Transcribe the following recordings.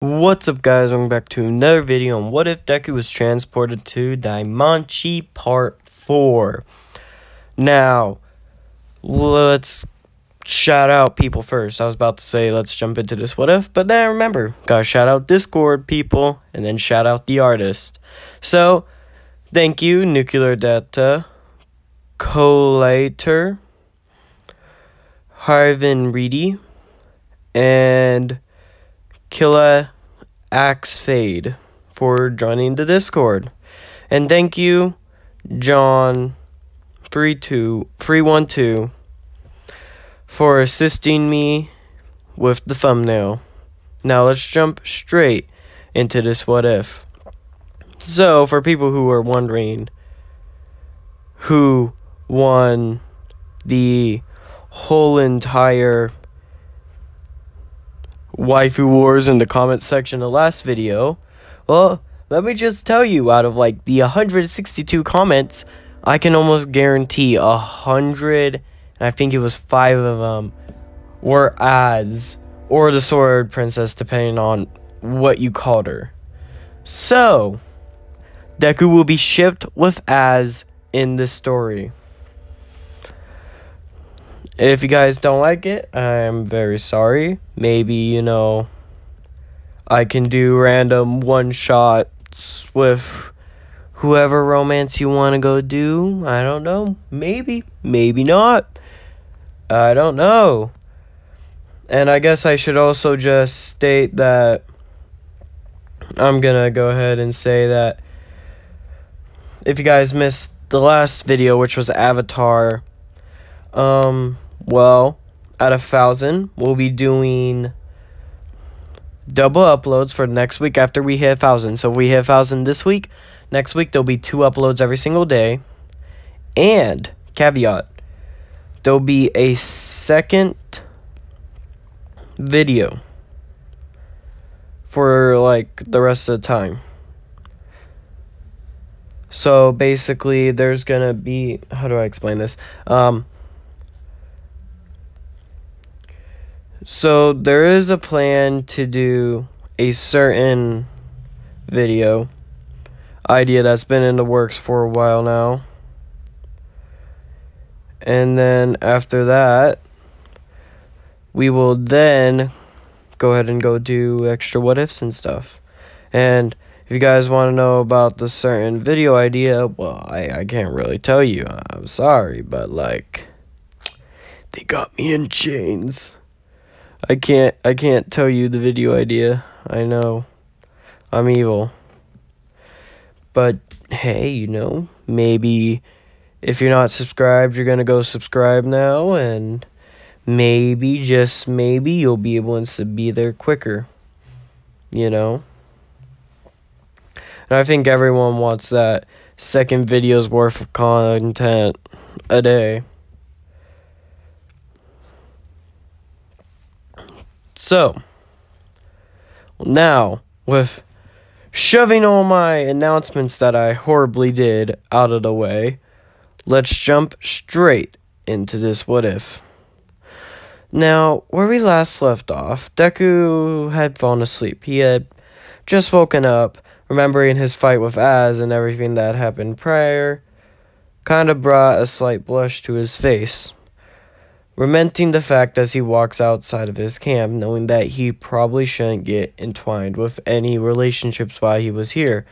What's up, guys? Welcome back to another video on what if Deku was transported to danmachi part 4. Now, let's shout out people first. I was about to say let's jump into this what if, but then I remember, gotta shout out Discord people and then shout out the artist. So, thank you, Nuclear Data, Collator, Harvin Reedy, and Killa Axe Fade for joining the Discord. And thank you, John 312 for assisting me with the thumbnail. Now let's jump straight into this what if. So, for people who are wondering who won the whole entire waifu wars in the comment section of the last video, well, let me just tell you, out of like the 162 comments, I can almost guarantee 100, and I think it was 5 of them, were ads or the Sword Princess, depending on what you called her. So, Deku will be shipped with Az in this story. If you guys don't like it, I'm very sorry. Maybe, I can do random one-shots with whoever romance you want to go do. I don't know. Maybe. Maybe not. I don't know. And I guess I should also just state that I'm going to go ahead and say that if you guys missed the last video, which was Avatar, well, at 1,000, we'll be doing double uploads for next week after we hit 1,000. So if we hit 1,000 this week, next week there'll be 2 uploads every single day. And, caveat, there'll be a second video for, like, the rest of the time. So, basically, there's gonna be, how do I explain this? So there is a plan to do a certain video idea that's been in the works for a while now. And then after that, we will then go ahead and go do extra what ifs and stuff. And if you guys want to know about the certain video idea, well, I can't really tell you. I'm sorry, but like, they got me in chains. I can't tell you the video idea. I know. I'm evil. But hey, maybe if you're not subscribed, you're gonna go subscribe now, and maybe, just maybe, you'll be able to be there quicker. And I think everyone wants that second video's worth of content a day. So, now, with shoving all my announcements that I horribly did out of the way, let's jump straight into this what if. Now, where we last left off, Deku had fallen asleep. He had just woken up, remembering his fight with Az and everything that happened prior, kind of brought a slight blush to his face, lamenting the fact as he walks outside of his camp, knowing that he probably shouldn't get entwined with any relationships while he was here,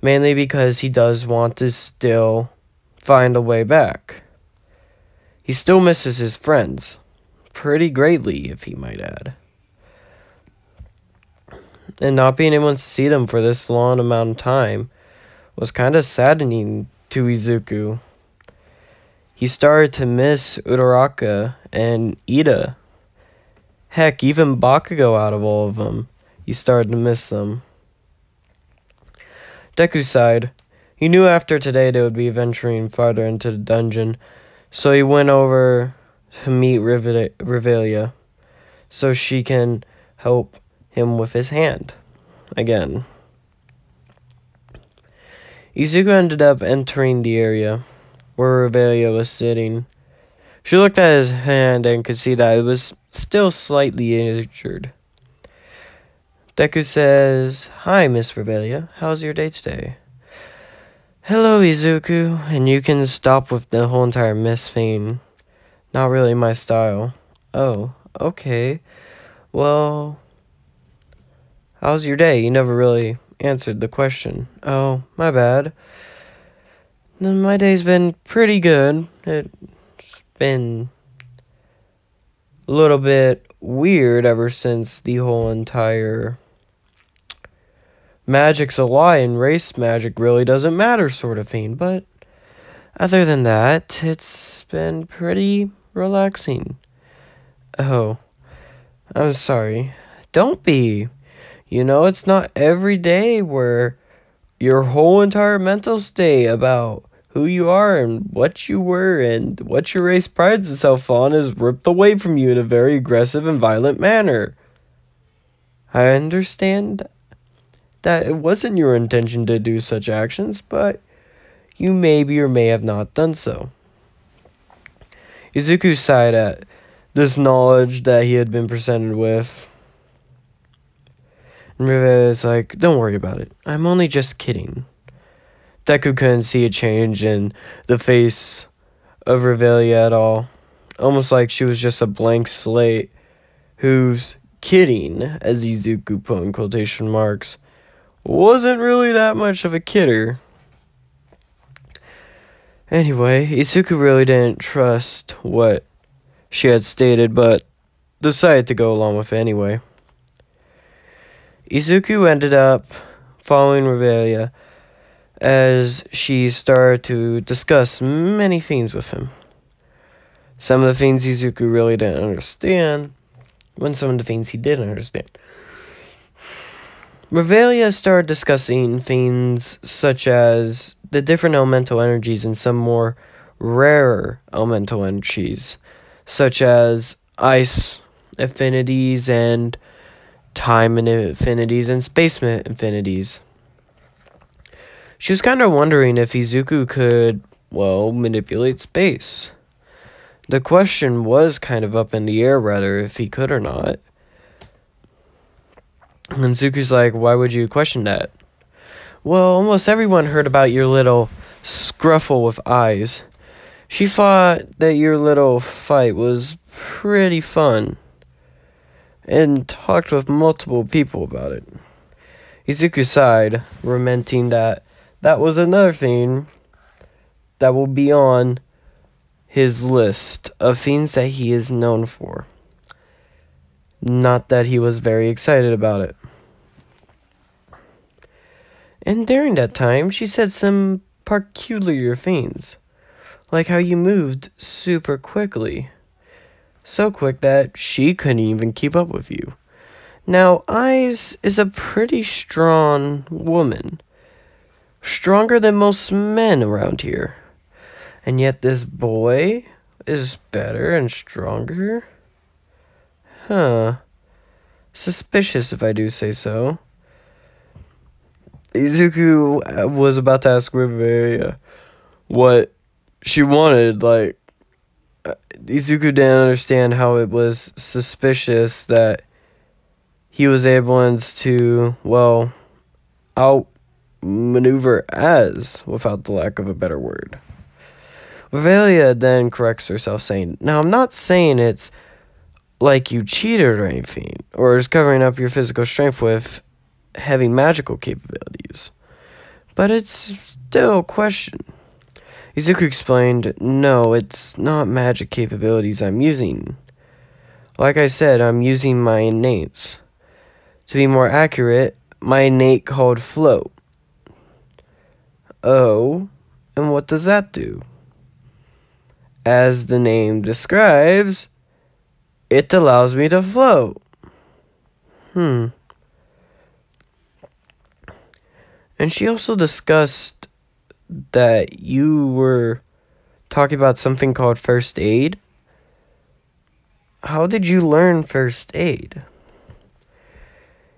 mainly because he does want to still find a way back. He still misses his friends, pretty greatly, if he might add. And not being able to see them for this long amount of time was kind of saddening to Izuku. He started to miss Uraraka and Ida. Heck, even Bakugo, out of all of them, he started to miss them. Deku sighed. He knew after today they would be venturing farther into the dungeon, so he went over to meet Revelia so she can help him with his hand again. Izuku ended up entering the area where Revelia was sitting. She looked at his hand and could see that it was still slightly injured. Deku says, "Hi, Miss Revelia. How's your day today?" "Hello, Izuku. And you can stop with the whole entire miss thing. Not really my style." "Oh, okay. Well, how's your day? You never really answered the question." "Oh, my bad. My day's been pretty good. It's been a little bit weird ever since the whole entire magic's a lie and race magic really doesn't matter sort of thing. But other than that, it's been pretty relaxing." "Oh, I'm sorry." "Don't be. You know, it's not every day where your whole entire mental state about who you are and what you were and what your race prides itself on is ripped away from you in a very aggressive and violent manner. I understand that it wasn't your intention to do such actions, but you maybe or may have not done so." Izuku sighed at this knowledge that he had been presented with. And Rive is like, "Don't worry about it. I'm only just kidding." Deku couldn't see a change in the face of Revelia at all. Almost like she was just a blank slate whose kidding, as Izuku put in quotation marks, wasn't really that much of a kidder. Anyway, Izuku really didn't trust what she had stated, but decided to go along with it anyway. Izuku ended up following Revelia as she started to discuss many things with him. Some of the things Izuku really didn't understand, and some of the things he did understand. Revelia started discussing things such as the different elemental energies and some more rarer elemental energies, such as ice affinities and time affinities and space affinities. She was kind of wondering if Izuku could, well, manipulate space. The question was kind of up in the air, rather, if he could or not. And Zuku's like, "Why would you question that?" "Well, almost everyone heard about your little scruffle with eyes. She thought that your little fight was pretty fun and talked with multiple people about it." Izuku sighed, lamenting that was another thing that will be on his list of things that he is known for. Not that he was very excited about it. And during that time, she said some peculiar things, like how you moved super quickly. So quick that she couldn't even keep up with you. Now, Aiz is a pretty strong woman. Stronger than most men around here. And yet this boy is better and stronger? Huh. Suspicious, if I do say so. Izuku was about to ask Revelia what she wanted. Like, Izuku didn't understand how it was suspicious that he was able to, well, outmaneuver as, without the lack of a better word. Revelia then corrects herself, saying, "Now, I'm not saying it's like you cheated or anything, or is covering up your physical strength with heavy magical capabilities, but it's still a question." Izuku explained, "No, it's not magic capabilities I'm using. Like I said, I'm using my innates. To be more accurate, my innate called float." "Oh, and what does that do?" "As the name describes, it allows me to float." And she also discussed that you were talking about something called first aid. How did you learn first aid?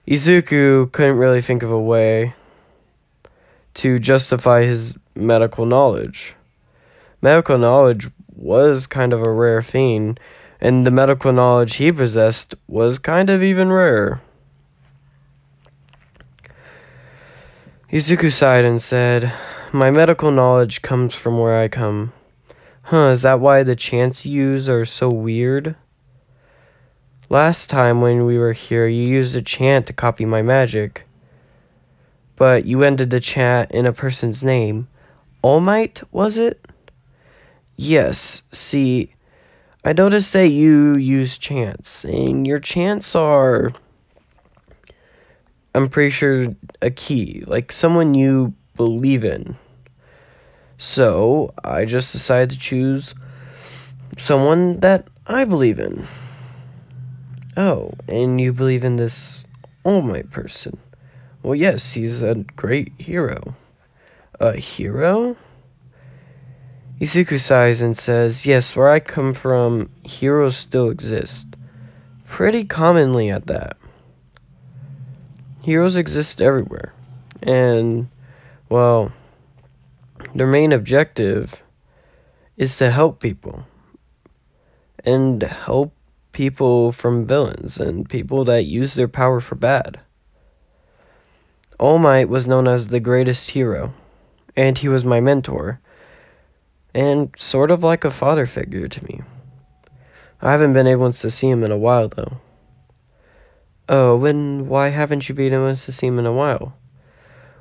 Izuku couldn't really think of a way to justify his medical knowledge. Medical knowledge was kind of a rare thing, and the medical knowledge he possessed was kind of even rarer. Izuku sighed and said, "My medical knowledge comes from where I come." Huh, is that why the chants you use are so weird? Last time when we were here, you used a chant to copy my magic. But you ended the chant in a person's name. All Might, was it? Yes, see, I noticed that you use chants, and your chants are, I'm pretty sure, a key, like someone you believe in. So, I just decided to choose someone that I believe in. Oh, and you believe in this All Might person? Well, yes, he's a great hero. A hero? Izuku sighs and says, yes, where I come from, heroes still exist. Pretty commonly at that. Heroes exist everywhere. And, well, their main objective is to help people. And help people from villains and people that use their power for bad. All Might was known as the greatest hero, and he was my mentor, and sort of like a father figure to me. I haven't been able to see him in a while, though. Oh, and why haven't you been able to see him in a while?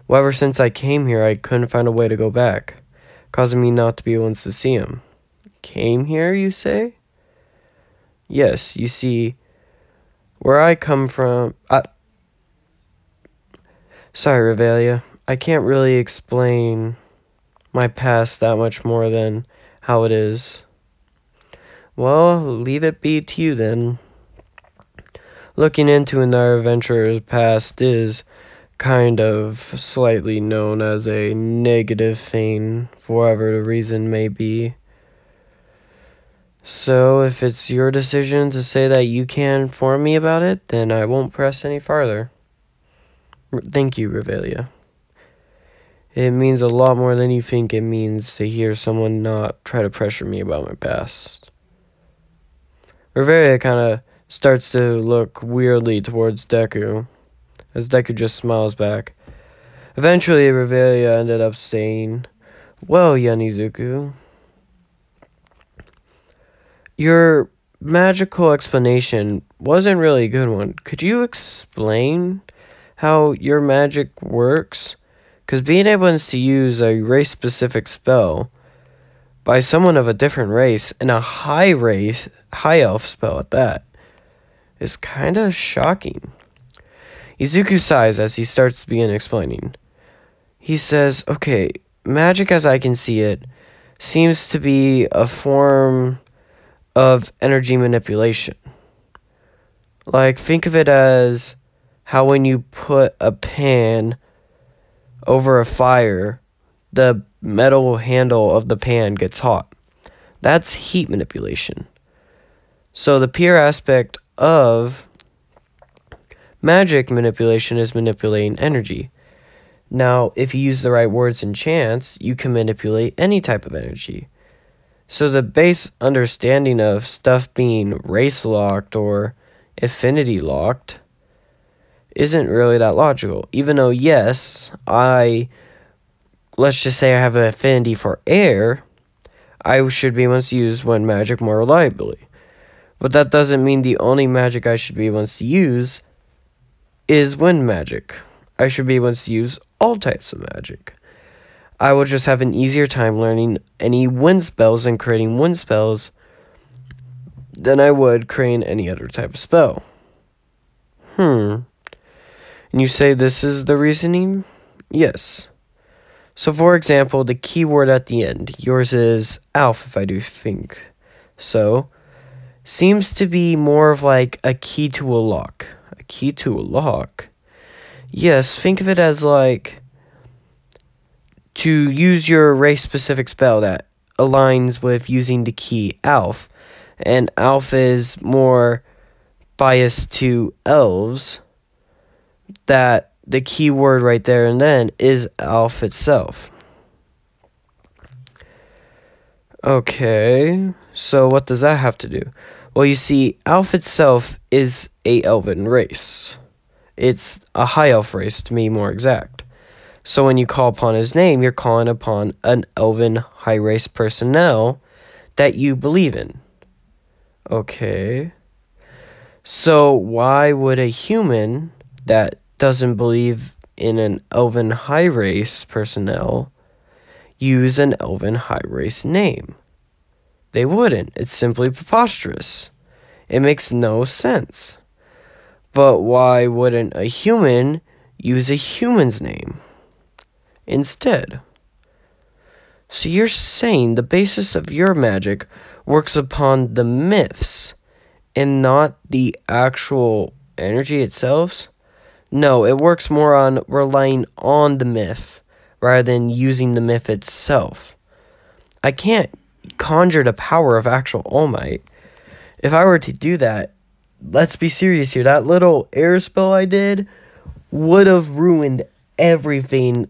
Well, ever since I came here, I couldn't find a way to go back, causing me not to be able to see him. Came here, you say? Yes, you see, where I come from... Sorry, Revelia. I can't really explain my past that much more than how it is. Well, leave it be to you then. Looking into another adventurer's past is kind of slightly known as a negative thing, for whatever the reason may be. So, if it's your decision to say that you can inform me about it, then I won't press any farther. Thank you, Revelia. It means a lot more than you think it means to hear someone not try to pressure me about my past. Revelia kind of starts to look weirdly towards Deku, as Deku just smiles back. Eventually, Revelia ended up saying, well, Izuku, your magical explanation wasn't really a good one. Could you explain how your magic works? Because being able to use a race-specific spell by someone of a different race, and a high elf spell at that, is kind of shocking. Izuku sighs as he starts to begin explaining. He says, okay, magic as I can see it seems to be a form of energy manipulation. Like, think of it as how when you put a pan over a fire, the metal handle of the pan gets hot. That's heat manipulation. So the pure aspect of magic manipulation is manipulating energy. Now, if you use the right words and chants, you can manipulate any type of energy. So the base understanding of stuff being race locked or affinity locked isn't really that logical. Even though, yes, let's just say I have an affinity for air, I should be able to use wind magic more reliably. But that doesn't mean the only magic I should be able to use is wind magic. I should be able to use all types of magic. I will just have an easier time learning any wind spells and creating wind spells than I would creating any other type of spell. And you say this is the reasoning? Yes. So for example, the keyword at the end, yours is Alf, if I do think so, seems to be more of like a key to a lock. A key to a lock? Yes, think of it as like to use your race-specific spell that aligns with using the key Alf. And Alf is more biased to elves, that the key word right there and then is Alf itself. Okay, so what does that have to do? Well, you see, Alf itself is a elven race. It's a high elf race, to be more exact. So when you call upon his name, you're calling upon an elven high race personnel that you believe in. Okay. So why would a human that doesn't believe in an elven high race personnel use an elven high race name? They wouldn't. It's simply preposterous. It makes no sense. But why wouldn't a human use a human's name instead? So you're saying the basis of your magic works upon the myths and not the actual energy itself? No, it works more on relying on the myth rather than using the myth itself. I can't conjure the power of actual All Might. If I were to do that, let's be serious here, that little air spell I did would have ruined everything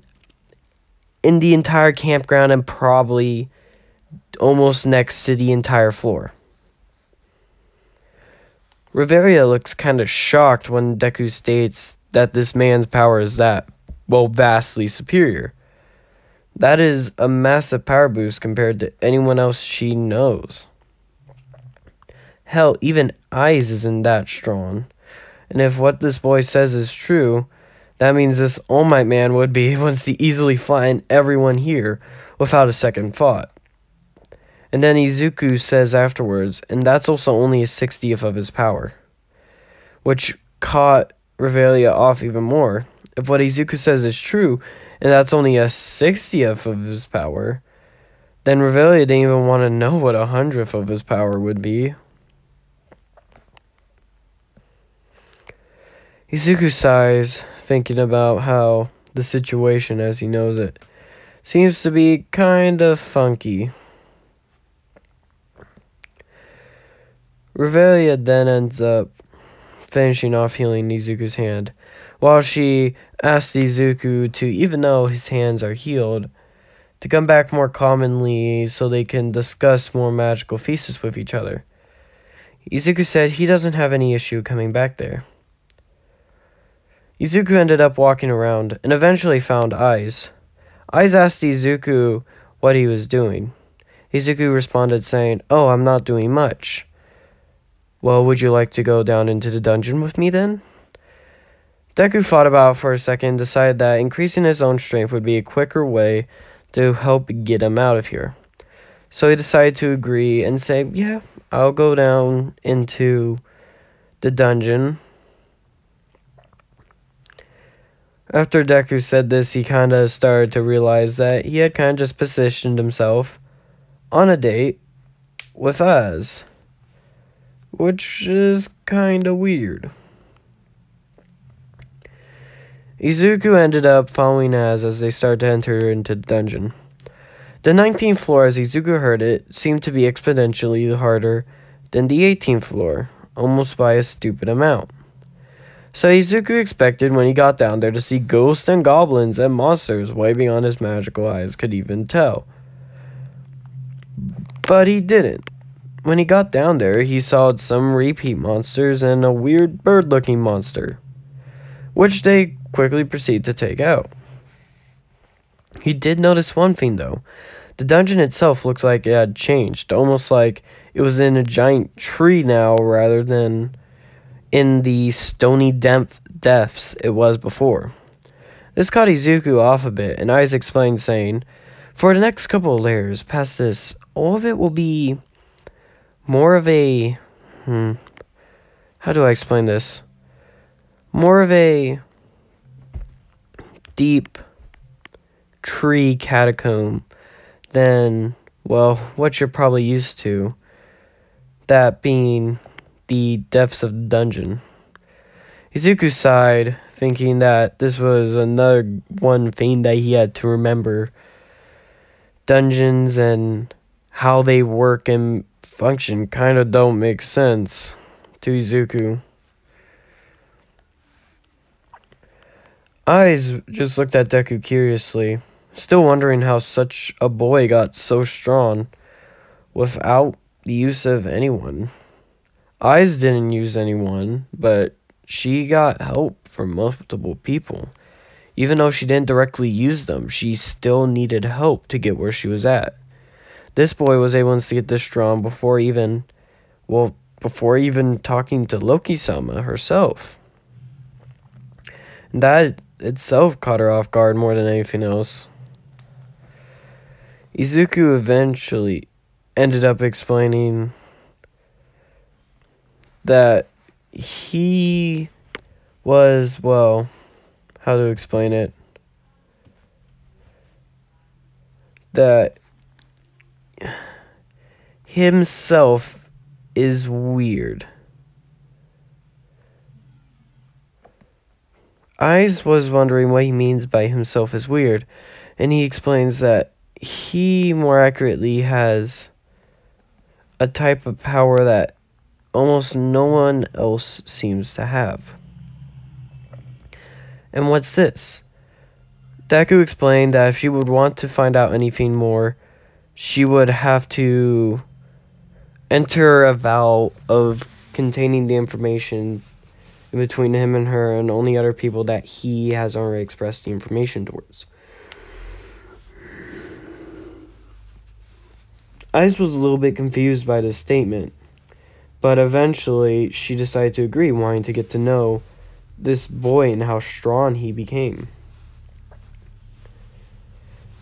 in the entire campground and probably almost next to the entire floor. Revelia looks kind of shocked when Deku states that this man's power is that, well, vastly superior. That is a massive power boost compared to anyone else she knows. Hell, even Eyes isn't that strong. And if what this boy says is true, that means this All Might man would be able to easily find everyone here without a second thought. And then Izuku says afterwards, and that's also only a 60th of his power, which caught Revelia off even more. If what Izuku says is true, and that's only a 60th of his power, then Revelia didn't even want to know what a 100th of his power would be. Izuku sighs, thinking about how the situation, as he knows it, seems to be kind of funky. Revelia then ends up finishing off healing Izuku's hand, while she asks Izuku to, even though his hands are healed, to come back more commonly so they can discuss more magical feasts with each other. Izuku said he doesn't have any issue coming back there. Izuku ended up walking around and eventually found Eyes. Eyes asked Izuku what he was doing. Izuku responded saying, "Oh, I'm not doing much." "Well, would you like to go down into the dungeon with me then?" Deku thought about it for a second and decided that increasing his own strength would be a quicker way to help get him out of here. So he decided to agree and say, "Yeah, I'll go down into the dungeon." After Deku said this, he kind of started to realize that he had kind of just positioned himself on a date with Az, which is kind of weird. Izuku ended up following Az as they started to enter into the dungeon. The 19th floor, as Izuku heard it, seemed to be exponentially harder than the 18th floor, almost by a stupid amount. So Izuku expected when he got down there to see ghosts and goblins and monsters way beyond his magical eyes could even tell. But he didn't. When he got down there, he saw some repeat monsters and a weird bird-looking monster, which they quickly proceeded to take out. He did notice one thing though. The dungeon itself looked like it had changed, almost like it was in a giant tree now rather than in the stony depths it was before. This caught Izuku off a bit, and Eyes explained saying, "For the next couple of layers past this, all of it will be more of a... how do I explain this? More of a deep tree catacomb than, well, what you're probably used to. That being the depths of the dungeon." Izuku sighed, thinking that this was another one thing that he had to remember. Dungeons and how they work and function kind of don't make sense to Izuku. Eyes just looked at Deku curiously, still wondering how such a boy got so strong without the use of anyone. Eyes didn't use anyone, but she got help from multiple people. Even though she didn't directly use them, she still needed help to get where she was at. This boy was able to get this strong before even talking to Loki-sama herself. And that itself caught her off guard more than anything else. Izuku eventually ended up explaining that he was, well, how to explain it? That himself is weird. Eyes was wondering what he means by himself is weird, and he explains that he more accurately has a type of power that almost no one else seems to have. And what's this? Deku explained that if she would want to find out anything more, she would have to enter a vow of containing the information in between him and her and only other people that he has already expressed the information towards. Ice was a little bit confused by this statement, but eventually she decided to agree, wanting to get to know this boy and how strong he became.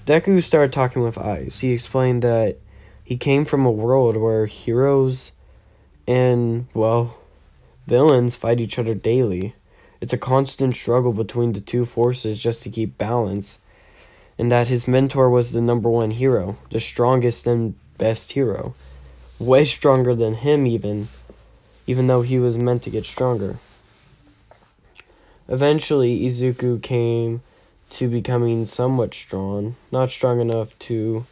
Deku started talking with Ice. He explained that he came from a world where heroes and, well, villains fight each other daily. It's a constant struggle between the two forces just to keep balance, and that his mentor was the #1 hero, the strongest and best hero. Way stronger than him even though he was meant to get stronger. Eventually, Izuku came to becoming somewhat strong. Not strong enough to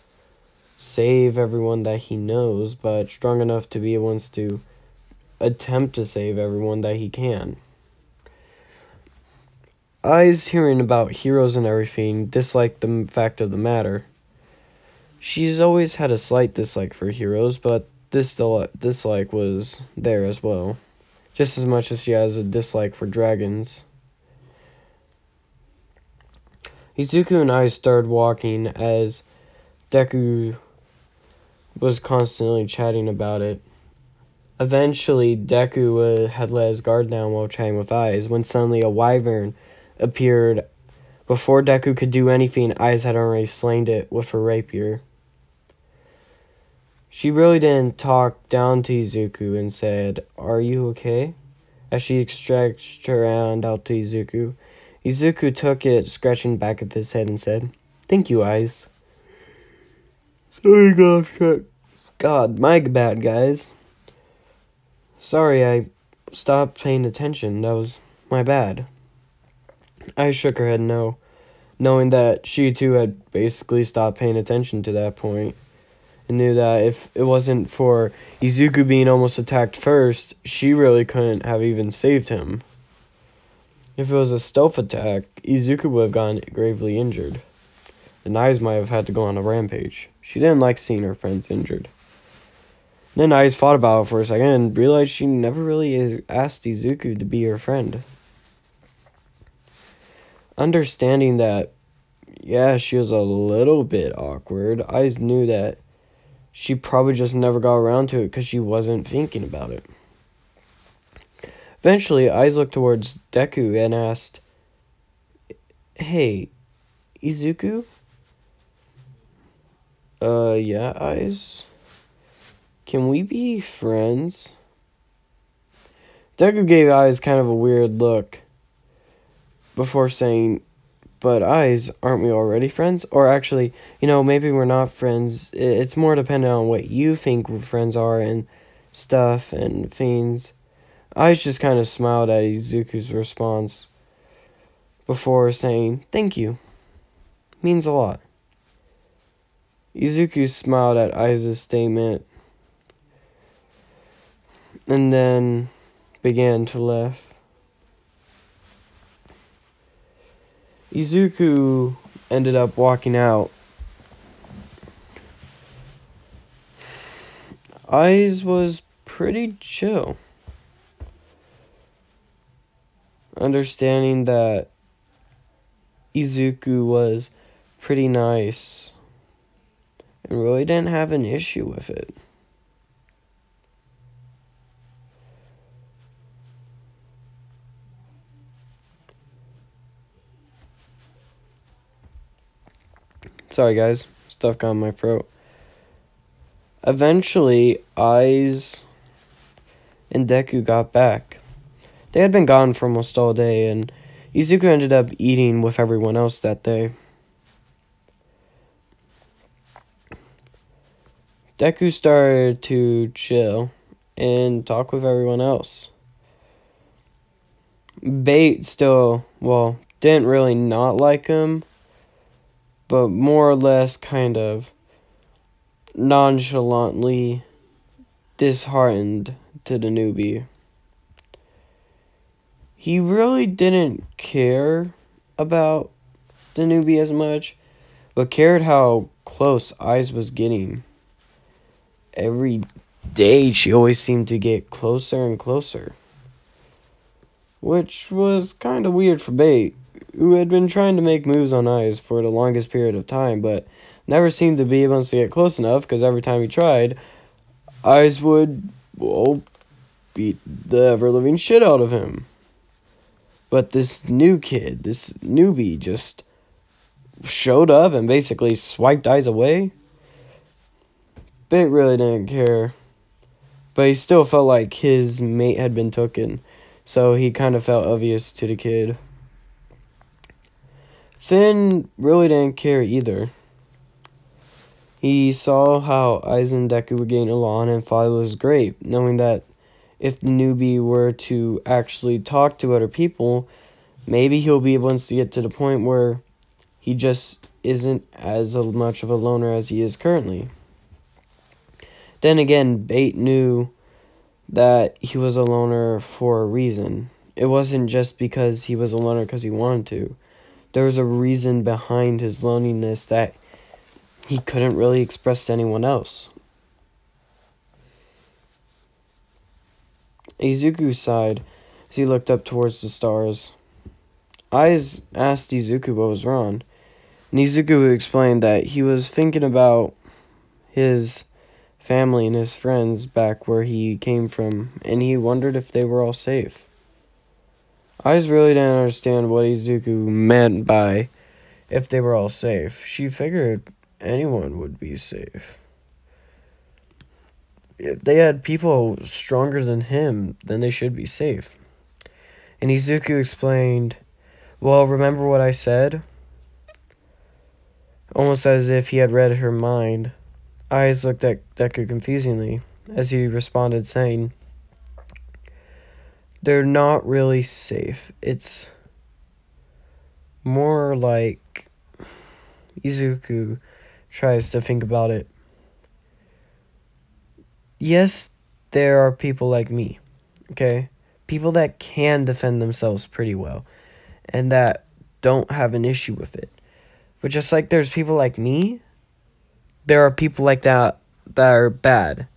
save everyone that he knows, but strong enough to be able to attempt to save everyone that he can. Ai's hearing about heroes and everything disliked the fact of the matter. She's always had a slight dislike for heroes, but this dislike was there as well, just as much as she has a dislike for dragons. Izuku and I started walking as Deku was constantly chatting about it. Eventually, Deku had let his guard down while chatting with Aiz when suddenly a wyvern appeared. Before Deku could do anything, Aiz had already slain it with her rapier. She really didn't talk down to Izuku and said, "Are you okay?" As she stretched her hand out to Izuku. Izuku took it, scratching the back of his head, and said, "Thank you, Aiz." Sorry, God, my bad, guys. Sorry, I stopped paying attention. That was my bad. I shook her head no, knowing that she too had basically stopped paying attention to that point, and knew that if it wasn't for Izuku being almost attacked first, she really couldn't have even saved him. If it was a stealth attack, Izuku would have gotten gravely injured. And Aiz might have had to go on a rampage. She didn't like seeing her friends injured. Then Aiz thought about it for a second and realized she never really asked Izuku to be her friend. Understanding that, yeah, she was a little bit awkward, Aiz knew that she probably just never got around to it because she wasn't thinking about it. Eventually, Aiz looked towards Deku and asked, "Hey, Izuku?" Yeah, Aiz? Can we be friends?" Deku gave Aiz kind of a weird look before saying, "But Aiz, aren't we already friends? Or actually, maybe we're not friends. It's more dependent on what you think friends are and stuff and things." Aiz just kind of smiled at Izuku's response before saying, "Thank you. Means a lot." Izuku smiled at Aiz's statement and then began to laugh. Izuku ended up walking out. Aiz was pretty chill, understanding that Izuku was pretty nice and really didn't have an issue with it. Sorry guys, stuff got in my throat. Eventually, Aiz and Deku got back. They had been gone for almost all day, and Izuku ended up eating with everyone else that day. Deku started to chill and talk with everyone else. Bait still, didn't really not like him, but more or less kind of nonchalantly disheartened to the newbie. He really didn't care about the newbie as much, but cared how close Aiz was getting. Every day, she always seemed to get closer and closer, which was kind of weird for Bait, who had been trying to make moves on Aiz for the longest period of time, but never seemed to be able to get close enough, because every time he tried, Aiz would, beat the ever-living shit out of him. But this new kid, this newbie, just showed up and basically swiped Aiz away. Bait really didn't care, but he still felt like his mate had been taken, so he kind of felt obvious to the kid. Finn really didn't care either. He saw how Aiz and Deku were getting along and thought it was great, knowing that if the newbie were to actually talk to other people, maybe he'll be able to get to the point where he just isn't as much of a loner as he is currently. Then again, Bait knew that he was a loner for a reason. It wasn't just because he was a loner because he wanted to. There was a reason behind his loneliness that he couldn't really express to anyone else. Izuku sighed as he looked up towards the stars. Aiz asked Izuku what was wrong, and Izuku explained that he was thinking about his family and his friends back where he came from, and he wondered if they were all safe. Aiz really didn't understand what Izuku meant by if they were all safe. She figured anyone would be safe. If they had people stronger than him, then they should be safe. And Izuku explained, well, remember what I said? Almost as if he had read her mind. Aiz looked at Deku confusingly as he responded, saying, they're not really safe. It's more like... Izuku tries to think about it. Yes, there are people like me, okay? People that can defend themselves pretty well and that don't have an issue with it. But just like there's people like me, there are people like that that are bad,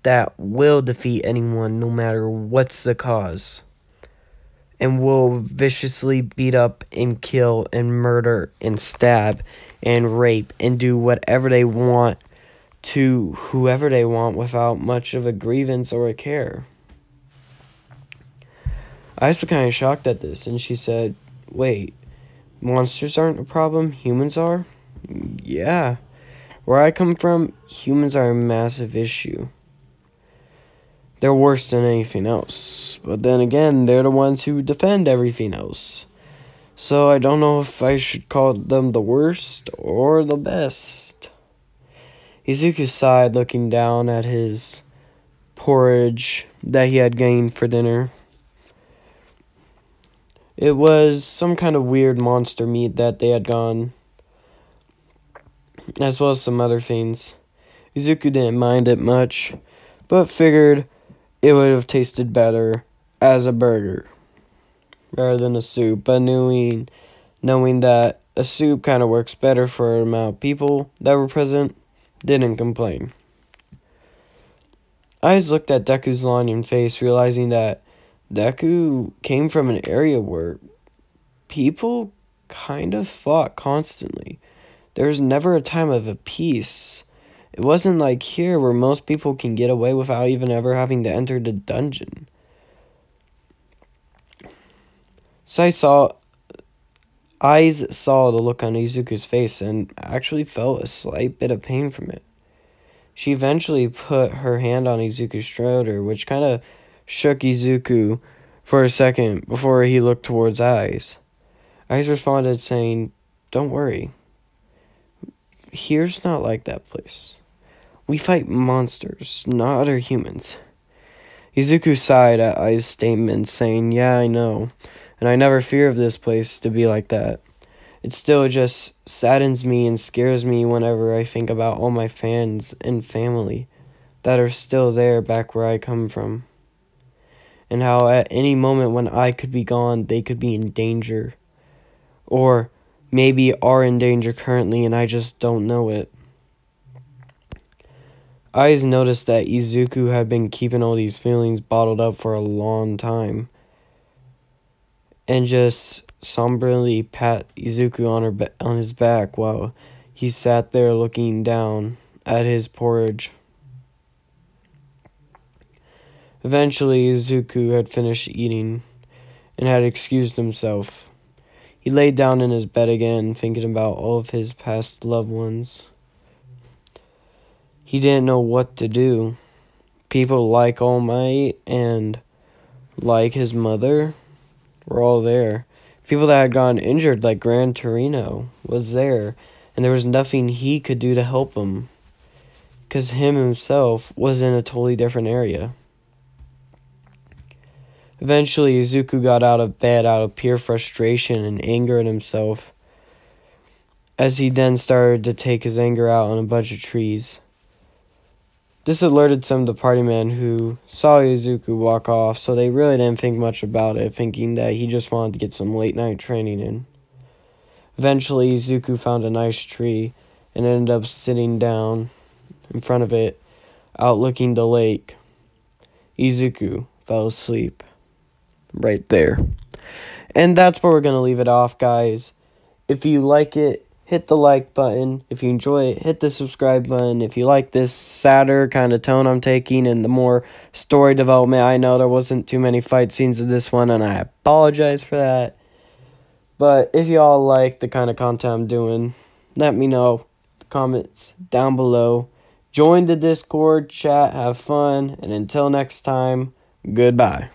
that will defeat anyone no matter what's the cause, and will viciously beat up and kill and murder and stab and rape and do whatever they want to whoever they want without much of a grievance or a care. I was kind of shocked at this, and she said, wait, monsters aren't a problem, humans are? Yeah. Where I come from, humans are a massive issue. They're worse than anything else. But then again, they're the ones who defend everything else. So I don't know if I should call them the worst or the best. Izuku sighed, looking down at his porridge that he had gained for dinner. It was some kind of weird monster meat that they had gone, as well as some other things. Izuku didn't mind it much, but figured it would have tasted better as a burger rather than a soup. But knowing that a soup kind of works better for the amount of people that were present, didn't complain. Aiz looked at Deku's longing face, realizing that Deku came from an area where people kind of fought constantly. There was never a time of a peace. It wasn't like here where most people can get away without even ever having to enter the dungeon. So eyes saw the look on Izuku's face and actually felt a slight bit of pain from it. She eventually put her hand on Izuku's shoulder, which kind of shook Izuku for a second before he looked towards Eyes. Eyes responded saying, "Don't worry. Here's not like that place. We fight monsters, not other humans." Izuku sighed at Ai's statement, saying, "Yeah, I know, and I never fear of this place to be like that. It still just saddens me and scares me whenever I think about all my fans and family that are still there back where I come from. And how at any moment when I could be gone, they could be in danger. Or maybe are in danger currently and I just don't know it." Eyes noticed that Izuku had been keeping all these feelings bottled up for a long time, and just somberly pat Izuku on his back while he sat there looking down at his porridge. Eventually, Izuku had finished eating and had excused himself. He laid down in his bed again, thinking about all of his past loved ones. He didn't know what to do. People like All Might and like his mother were all there. People that had gotten injured, like Gran Torino, was there, and there was nothing he could do to help him, because him himself was in a totally different area. Eventually, Izuku got out of bed out of pure frustration and anger at himself, as he then started to take his anger out on a bunch of trees. This alerted some of the party men who saw Izuku walk off, so they really didn't think much about it, thinking that he just wanted to get some late-night training in. Eventually, Izuku found a nice tree and ended up sitting down in front of it, outlooking the lake. Izuku fell asleep right there. And that's where we're going to leave it off, guys. If you like it, hit the like button. If you enjoy it, hit the subscribe button. If you like this sadder kind of tone I'm taking and the more story development, I know there wasn't too many fight scenes in this one, and I apologize for that. But if you all like the kind of content I'm doing, let me know in the comments down below. Join the Discord, chat, have fun, and until next time, goodbye.